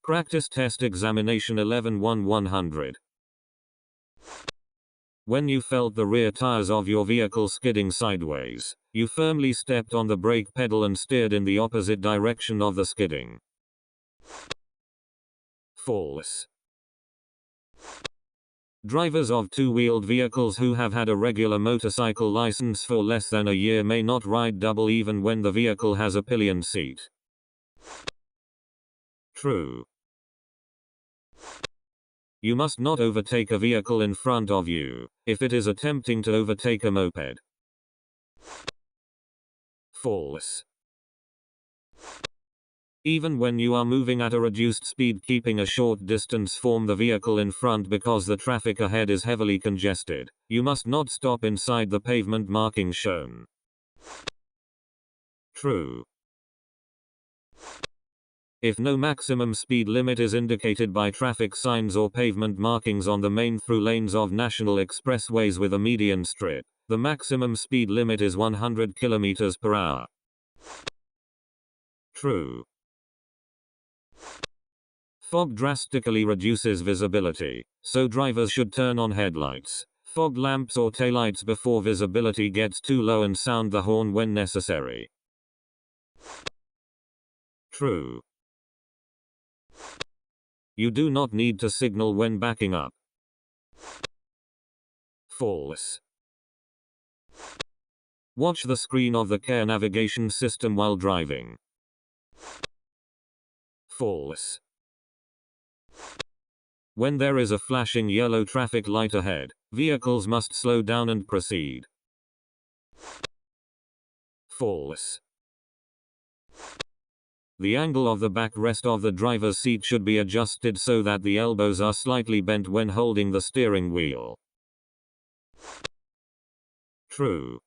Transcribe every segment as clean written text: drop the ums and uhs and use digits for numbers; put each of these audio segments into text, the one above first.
Practice Test Examination 11-1-100. When you felt the rear tires of your vehicle skidding sideways, you firmly stepped on the brake pedal and steered in the opposite direction of the skidding. False. Drivers of two-wheeled vehicles who have had a regular motorcycle license for less than a year may not ride double even when the vehicle has a pillion seat. True. You must not overtake a vehicle in front of you, if it is attempting to overtake a moped. False. Even when you are moving at a reduced speed, keeping a short distance from the vehicle in front because the traffic ahead is heavily congested, you must not stop inside the pavement markings shown. True. If no maximum speed limit is indicated by traffic signs or pavement markings on the main through lanes of national expressways with a median strip, the maximum speed limit is 100 km per hour. True. Fog drastically reduces visibility, so drivers should turn on headlights, fog lamps or taillights before visibility gets too low and sound the horn when necessary. True. You do not need to signal when backing up. False. Watch the screen of the car navigation system while driving. False. When there is a flashing yellow traffic light ahead, vehicles must slow down and proceed. False. The angle of the backrest of the driver's seat should be adjusted so that the elbows are slightly bent when holding the steering wheel. True.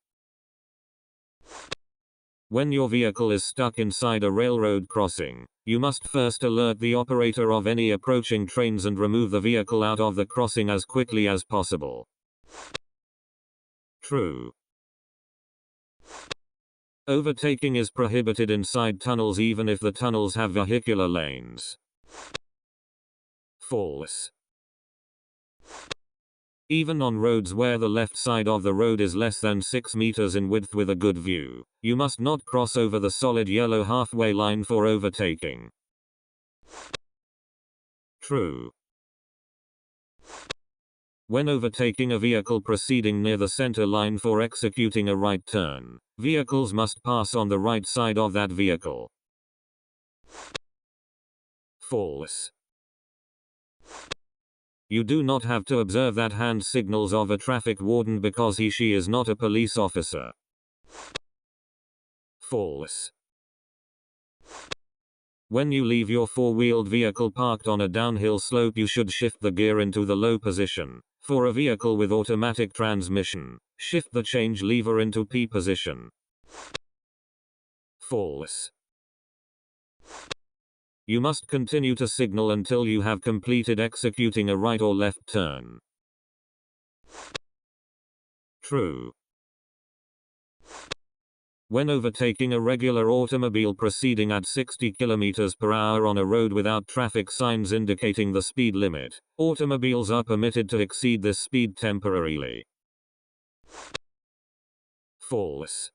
When your vehicle is stuck inside a railroad crossing, you must first alert the operator of any approaching trains and remove the vehicle out of the crossing as quickly as possible. True. Overtaking is prohibited inside tunnels even if the tunnels have vehicular lanes. False. Even on roads where the left side of the road is less than 6 meters in width with a good view, you must not cross over the solid yellow halfway line for overtaking. True. When overtaking a vehicle proceeding near the center line for executing a right turn, vehicles must pass on the right side of that vehicle. False. You do not have to observe that hand signals of a traffic warden because he/she is not a police officer. False. When you leave your four-wheeled vehicle parked on a downhill slope, you should shift the gear into the low position. For a vehicle with automatic transmission, shift the change lever into P position. False. You must continue to signal until you have completed executing a right or left turn. True. When overtaking a regular automobile proceeding at 60 km per hour on a road without traffic signs indicating the speed limit, automobiles are permitted to exceed this speed temporarily. False.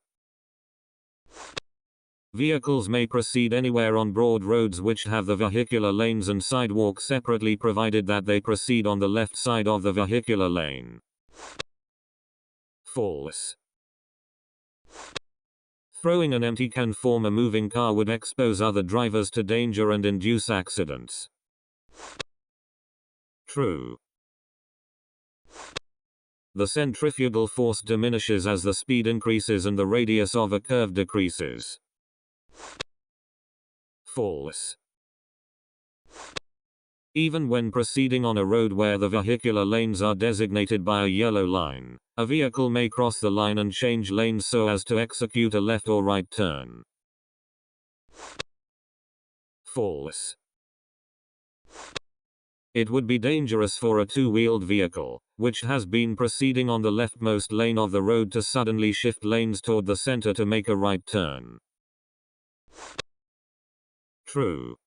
Vehicles may proceed anywhere on broad roads which have the vehicular lanes and sidewalks separately provided that they proceed on the left side of the vehicular lane. False. Throwing an empty can from a moving car would expose other drivers to danger and induce accidents. True. The centrifugal force diminishes as the speed increases and the radius of a curve decreases. False. Even when proceeding on a road where the vehicular lanes are designated by a yellow line, a vehicle may cross the line and change lanes so as to execute a left or right turn. False. It would be dangerous for a two-wheeled vehicle, which has been proceeding on the leftmost lane of the road, to suddenly shift lanes toward the center to make a right turn. True.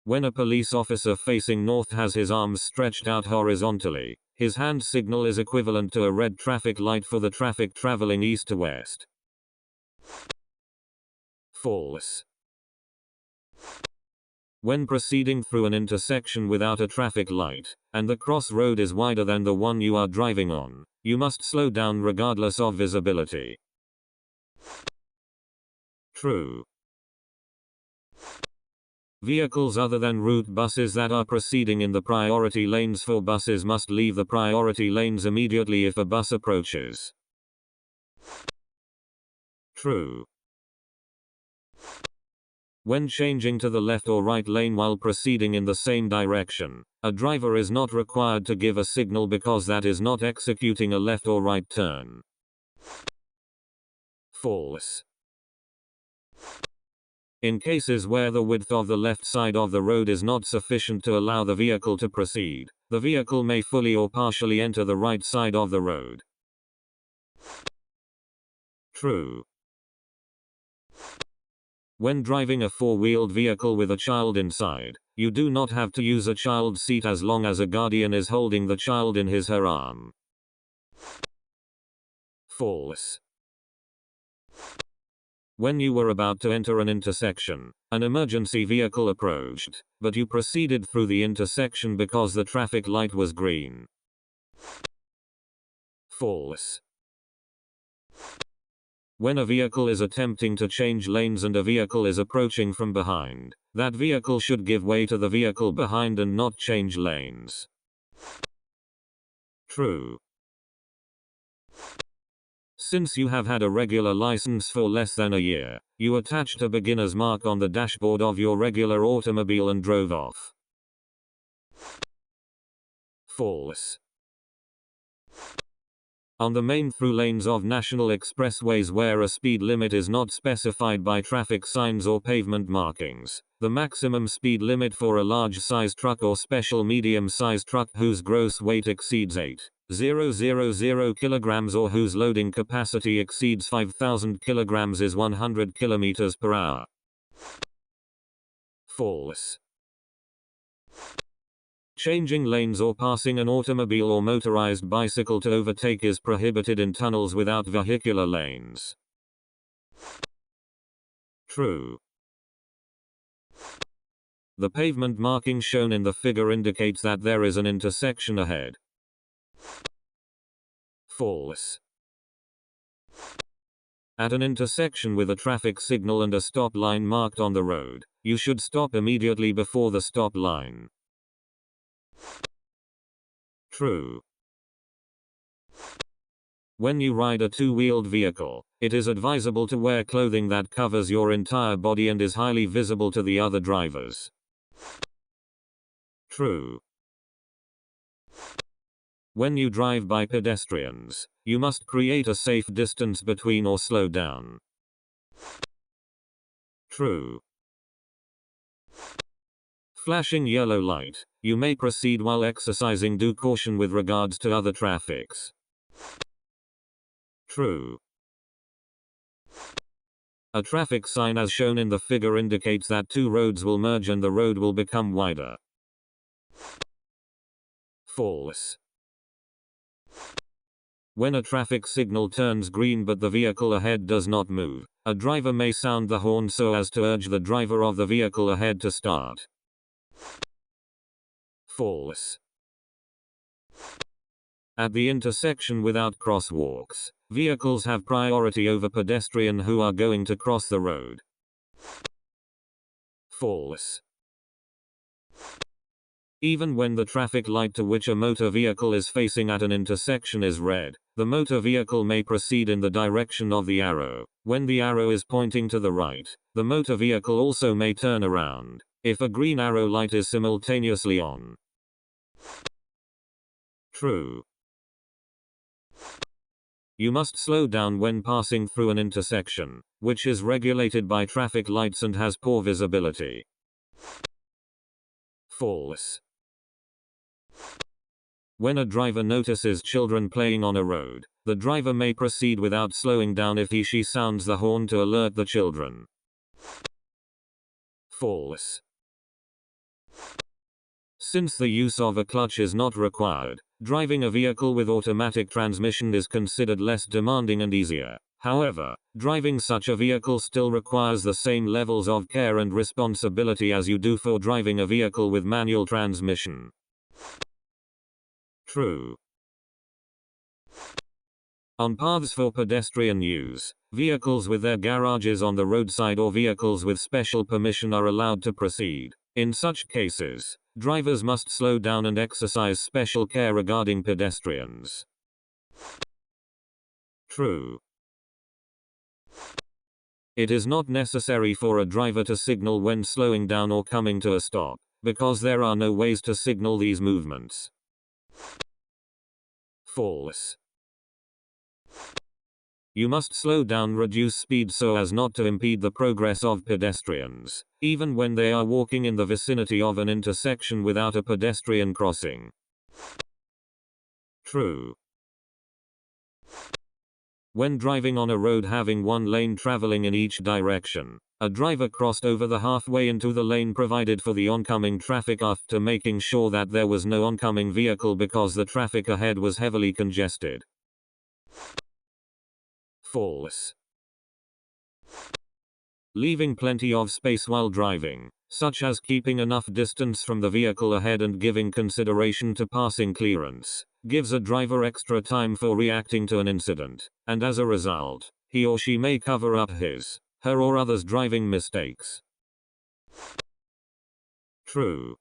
When a police officer facing north has his arms stretched out horizontally, his hand signal is equivalent to a red traffic light for the traffic traveling east to west. False. When proceeding through an intersection without a traffic light, and the crossroad is wider than the one you are driving on, you must slow down regardless of visibility. True. Vehicles other than route buses that are proceeding in the priority lanes for buses must leave the priority lanes immediately if a bus approaches. True. When changing to the left or right lane while proceeding in the same direction, a driver is not required to give a signal because that is not executing a left or right turn. False. In cases where the width of the left side of the road is not sufficient to allow the vehicle to proceed, the vehicle may fully or partially enter the right side of the road. True. When driving a four-wheeled vehicle with a child inside, you do not have to use a child seat as long as a guardian is holding the child in his/her arm. False. When you were about to enter an intersection, an emergency vehicle approached, but you proceeded through the intersection because the traffic light was green. False. When a vehicle is attempting to change lanes and a vehicle is approaching from behind, that vehicle should give way to the vehicle behind and not change lanes. True. Since you have had a regular license for less than a year, you attached a beginner's mark on the dashboard of your regular automobile and drove off. False. On the main through lanes of national expressways where a speed limit is not specified by traffic signs or pavement markings, the maximum speed limit for a large-size truck or special medium-sized truck whose gross weight exceeds 8,000 kilograms or whose loading capacity exceeds 5,000 kilograms is 100 kilometers per hour. False. Changing lanes or passing an automobile or motorized bicycle to overtake is prohibited in tunnels without vehicular lanes. True. The pavement marking shown in the figure indicates that there is an intersection ahead. False. At an intersection with a traffic signal and a stop line marked on the road, you should stop immediately before the stop line. True. When you ride a two-wheeled vehicle, it is advisable to wear clothing that covers your entire body and is highly visible to the other drivers. True. When you drive by pedestrians, you must create a safe distance between or slow down. True. Flashing yellow light, you may proceed while exercising due caution with regards to other traffics. True. A traffic sign as shown in the figure indicates that two roads will merge and the road will become wider. False. When a traffic signal turns green but the vehicle ahead does not move, a driver may sound the horn so as to urge the driver of the vehicle ahead to start. False. At the intersection without crosswalks, vehicles have priority over pedestrian who are going to cross the road. False. Even when the traffic light to which a motor vehicle is facing at an intersection is red, the motor vehicle may proceed in the direction of the arrow. When the arrow is pointing to the right, the motor vehicle also may turn around, if a green arrow light is simultaneously on. True. You must slow down when passing through an intersection, which is regulated by traffic lights and has poor visibility. False. When a driver notices children playing on a road, the driver may proceed without slowing down if he/she sounds the horn to alert the children. False. Since the use of a clutch is not required, driving a vehicle with automatic transmission is considered less demanding and easier. However, driving such a vehicle still requires the same levels of care and responsibility as you do for driving a vehicle with manual transmission. True. On paths for pedestrian use, vehicles with their garages on the roadside or vehicles with special permission are allowed to proceed. In such cases, drivers must slow down and exercise special care regarding pedestrians. True. It is not necessary for a driver to signal when slowing down or coming to a stop, because there are no ways to signal these movements. False. You must slow down, reduce speed so as not to impede the progress of pedestrians, even when they are walking in the vicinity of an intersection without a pedestrian crossing. True. When driving on a road having one lane traveling in each direction, a driver crossed over the halfway into the lane provided for the oncoming traffic after making sure that there was no oncoming vehicle because the traffic ahead was heavily congested. False. Leaving plenty of space while driving, such as keeping enough distance from the vehicle ahead and giving consideration to passing clearance, gives a driver extra time for reacting to an incident, and as a result, he or she may cover up his, her or others' driving mistakes. True.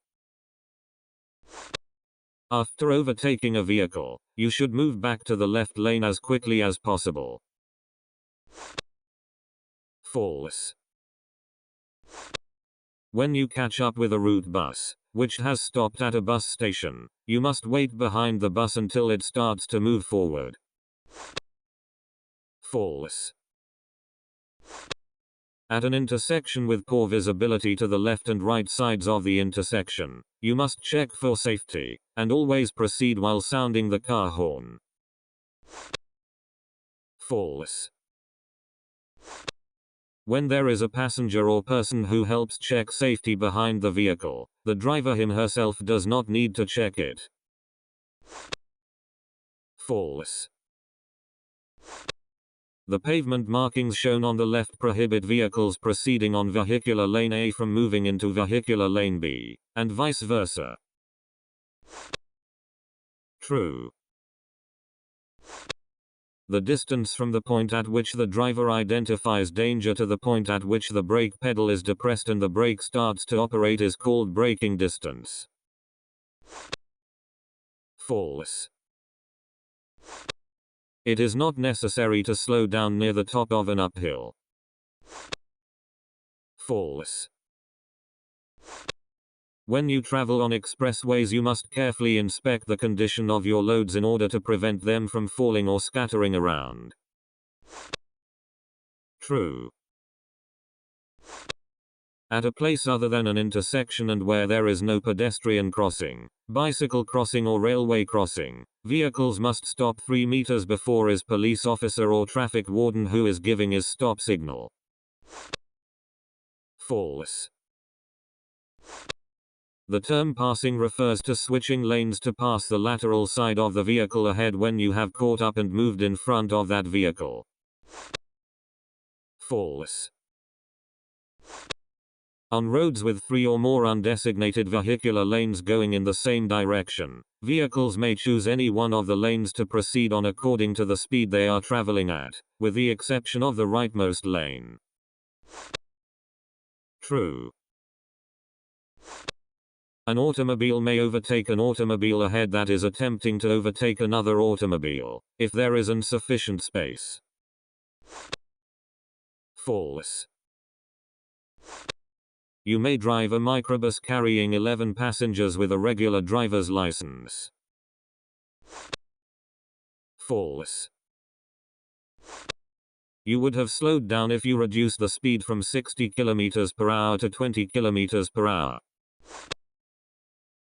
After overtaking a vehicle, you should move back to the left lane as quickly as possible. False. When you catch up with a route bus, which has stopped at a bus station, you must wait behind the bus until it starts to move forward. False. At an intersection with poor visibility to the left and right sides of the intersection, you must check for safety, and always proceed while sounding the car horn. False. When there is a passenger or person who helps check safety behind the vehicle, the driver herself does not need to check it. False. The pavement markings shown on the left prohibit vehicles proceeding on vehicular lane A from moving into vehicular lane B, and vice versa. True. The distance from the point at which the driver identifies danger to the point at which the brake pedal is depressed and the brake starts to operate is called braking distance. False. It is not necessary to slow down near the top of an uphill. False. When you travel on expressways, you must carefully inspect the condition of your loads in order to prevent them from falling or scattering around. True. At a place other than an intersection and where there is no pedestrian crossing, bicycle crossing or railway crossing, vehicles must stop 3 meters before a police officer or traffic warden who is giving his stop signal. False. The term passing refers to switching lanes to pass the lateral side of the vehicle ahead when you have caught up and moved in front of that vehicle. False. On roads with 3 or more undesignated vehicular lanes going in the same direction, vehicles may choose any one of the lanes to proceed on according to the speed they are traveling at, with the exception of the rightmost lane. True. An automobile may overtake an automobile ahead that is attempting to overtake another automobile, if there is insufficient space. False. You may drive a microbus carrying 11 passengers with a regular driver's license. False. You would have slowed down if you reduced the speed from 60 km per hour to 20 km per hour.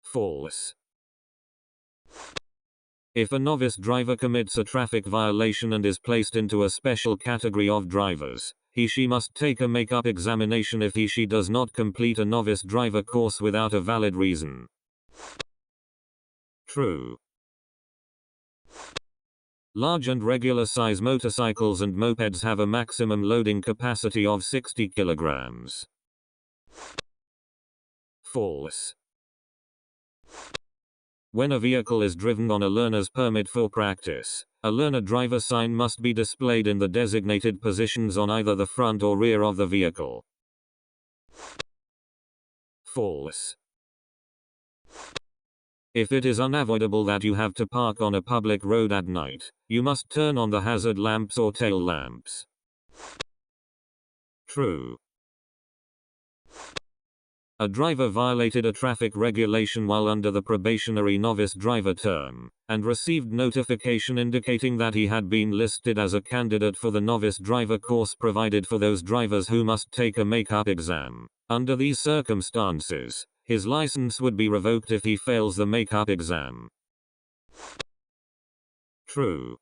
False. If a novice driver commits a traffic violation and is placed into a special category of drivers, he/she must take a make-up examination if he/she does not complete a novice driver course without a valid reason. True. Large and regular size motorcycles and mopeds have a maximum loading capacity of 60 kilograms. False. When a vehicle is driven on a learner's permit for practice, a learner driver sign must be displayed in the designated positions on either the front or rear of the vehicle. False. If it is unavoidable that you have to park on a public road at night, you must turn on the hazard lamps or tail lamps. True. A driver violated a traffic regulation while under the probationary novice driver term, and received notification indicating that he had been listed as a candidate for the novice driver course provided for those drivers who must take a makeup exam. Under these circumstances, his license would be revoked if he fails the makeup exam. True.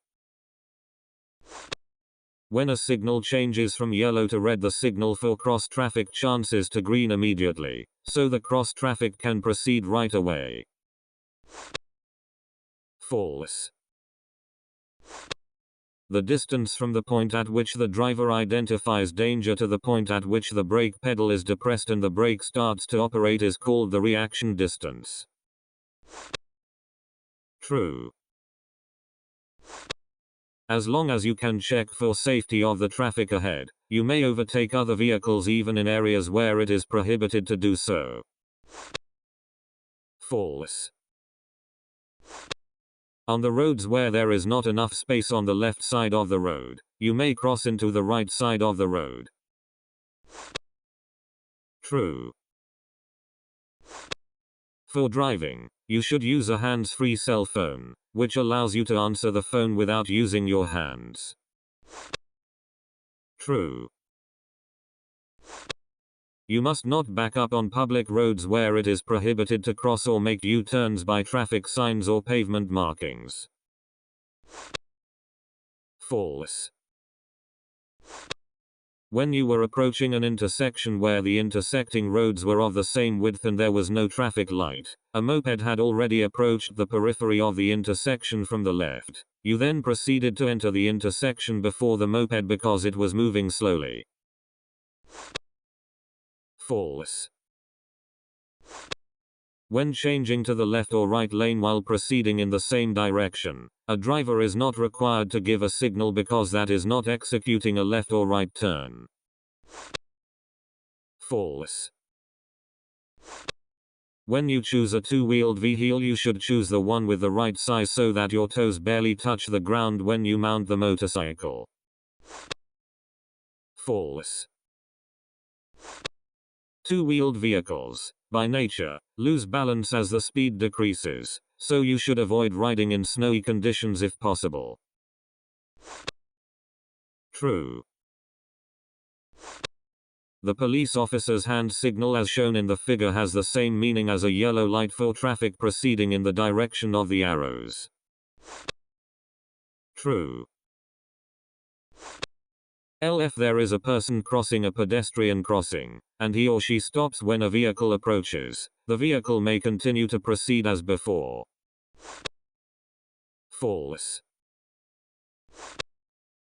When a signal changes from yellow to red, the signal for cross traffic chances to green immediately, so the cross traffic can proceed right away. False. The distance from the point at which the driver identifies danger to the point at which the brake pedal is depressed and the brake starts to operate is called the reaction distance. True. As long as you can check for safety of the traffic ahead, you may overtake other vehicles even in areas where it is prohibited to do so. False. On the roads where there is not enough space on the left side of the road, you may cross into the right side of the road. True. For driving, you should use a hands-free cell phone, which allows you to answer the phone without using your hands. True. You must not back up on public roads where it is prohibited to cross or make U-turns by traffic signs or pavement markings. False. When you were approaching an intersection where the intersecting roads were of the same width and there was no traffic light, a moped had already approached the periphery of the intersection from the left. You then proceeded to enter the intersection before the moped because it was moving slowly. False. When changing to the left or right lane while proceeding in the same direction, a driver is not required to give a signal because that is not executing a left or right turn. False. When you choose a two-wheeled vehicle, you should choose the one with the right size so that your toes barely touch the ground when you mount the motorcycle. False. Two-wheeled vehicles, by nature, lose balance as the speed decreases, so you should avoid riding in snowy conditions if possible. True. The police officer's hand signal as shown in the figure has the same meaning as a yellow light for traffic proceeding in the direction of the arrows. True. If there is a person crossing a pedestrian crossing, and he or she stops when a vehicle approaches, the vehicle may continue to proceed as before. False.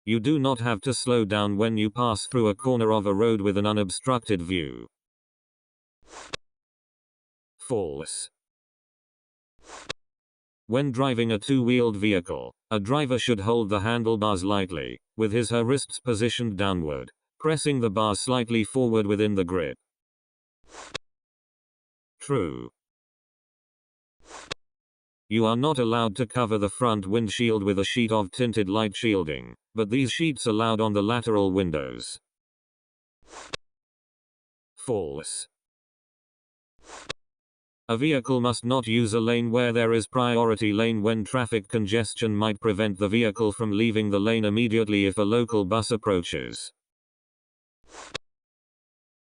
You do not have to slow down when you pass through a corner of a road with an unobstructed view. False. When driving a two-wheeled vehicle, a driver should hold the handlebars lightly, with his/her wrists positioned downward, pressing the bars slightly forward within the grip. True. You are not allowed to cover the front windshield with a sheet of tinted light shielding, but these sheets are allowed on the lateral windows. False. A vehicle must not use a lane where there is priority lane when traffic congestion might prevent the vehicle from leaving the lane immediately if a local bus approaches.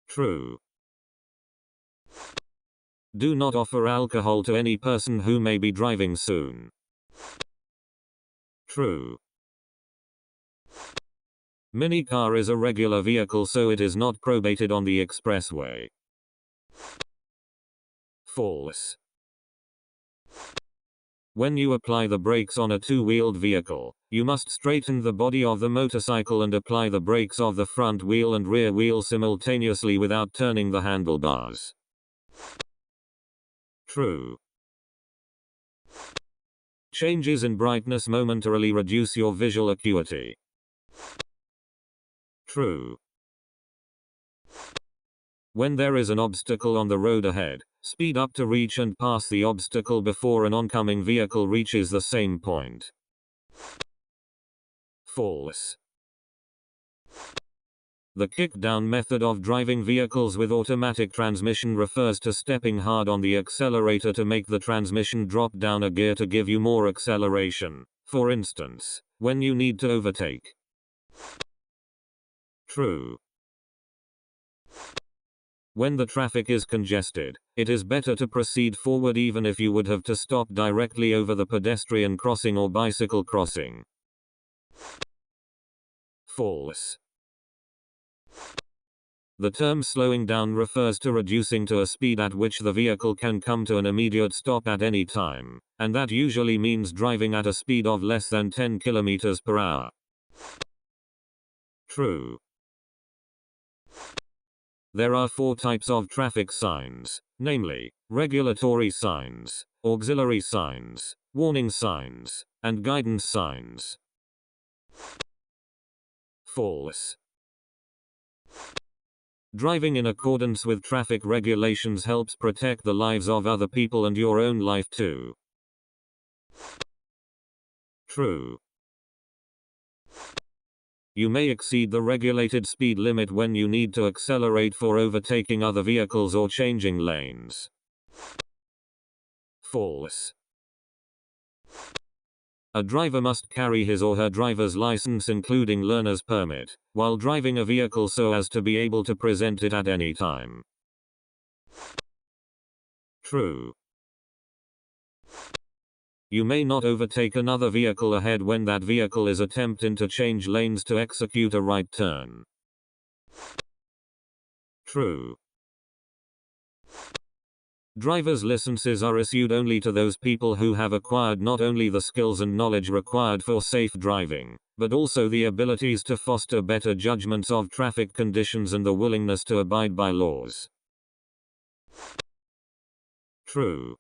True. Do not offer alcohol to any person who may be driving soon. True. Minicar is a regular vehicle, so it is not prohibited on the expressway. False. When you apply the brakes on a two-wheeled vehicle, you must straighten the body of the motorcycle and apply the brakes of the front wheel and rear wheel simultaneously without turning the handlebars. True. Changes in brightness momentarily reduce your visual acuity. True. When there is an obstacle on the road ahead, speed up to reach and pass the obstacle before an oncoming vehicle reaches the same point. False. The kick-down method of driving vehicles with automatic transmission refers to stepping hard on the accelerator to make the transmission drop down a gear to give you more acceleration, for instance, when you need to overtake. True. When the traffic is congested, it is better to proceed forward even if you would have to stop directly over the pedestrian crossing or bicycle crossing. False. The term slowing down refers to reducing to a speed at which the vehicle can come to an immediate stop at any time, and that usually means driving at a speed of less than 10 km per hour. True. There are 4 types of traffic signs, namely, regulatory signs, auxiliary signs, warning signs, and guidance signs. False. Driving in accordance with traffic regulations helps protect the lives of other people and your own life too. True. You may exceed the regulated speed limit when you need to accelerate for overtaking other vehicles or changing lanes. False. A driver must carry his or her driver's license including learner's permit, while driving a vehicle so as to be able to present it at any time. True. You may not overtake another vehicle ahead when that vehicle is attempting to change lanes to execute a right turn. True. Driver's licenses are issued only to those people who have acquired not only the skills and knowledge required for safe driving, but also the abilities to foster better judgments of traffic conditions and the willingness to abide by laws. True.